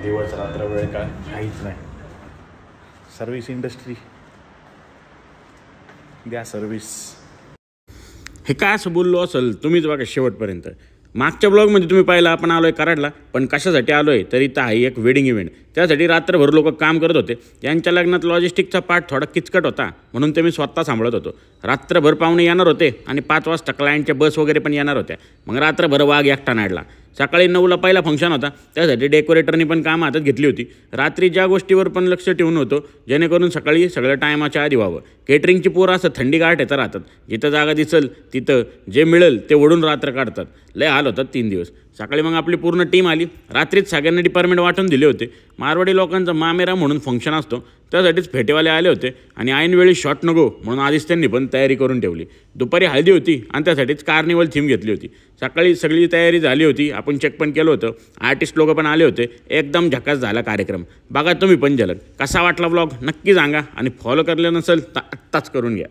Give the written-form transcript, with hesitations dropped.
दिवस रात्र वेळ का काहीच नाही. सर्व्हिस इंडस्ट्री द्या सर्व्हिस. हे काय असं बोललो असेल तुम्हीच बघा शेवटपर्यंत. मागच्या ब्लॉगमध्ये तुम्ही पाहिलं आपण आलो आहे कराडला, पण कशासाठी आलो आहे तर इथं आहे एक वेडिंग इव्हेंट. त्यासाठी रात्रभर लोक काम करत होते. त्यांच्या लग्नात लॉजिस्टिकचा पार्ट थोडा किचकट होता म्हणून ते मी स्वतः सांभाळत होतो. रात्रभर पाहुणे येणार होते आणि 5 वाजता क्लायंटच्या बस वगैरे पण येणार होत्या. मग रात्रभर वाघ एकटा नाडला. सकाळी 9ला पहिला फंक्शन होता, त्यासाठी डेकोरेटरनी पण काम हातात घेतली होती. रात्री ज्या गोष्टीवर पण लक्ष ठेवून होतो जेणेकरून सकाळी सगळं टायमाच्या आधी व्हावं. केटरिंगची पोरं असं थंडी गाठ येतं राहतात. जिथं जागा दिसेल तिथं जे मिळेल ते ओढून रात्र काढतात. लय हाल होतात 3 दिवस. सकाळी मग आपली पूर्ण टीम आली. रात्रीच सगळ्यांना डिपार्टमेंट वाटून दिले होते. मारवाडी लोकांचा मामेरा म्हणून फंक्शन असतो, त्यासाठीच फेटेवाले आले होते आणि ऐनवेळी शॉट नको म्हणून आधीच त्यांनी पण तयारी करून ठेवली. दुपारी हळदी होती आणि त्यासाठीच कार्निवल थीम घेतली होती. सकाळी सगळी तयारी झाली होती. आपण चेक पण केलं होतं. आर्टिस्ट लोक पण आले होते. एकदम झकास झाला कार्यक्रम. बघा तुम्ही पण झलक. कसा वाटला ब्लॉग नक्की सांगा आणि फॉलो करले नसेल तर आत्ताच करून घ्या.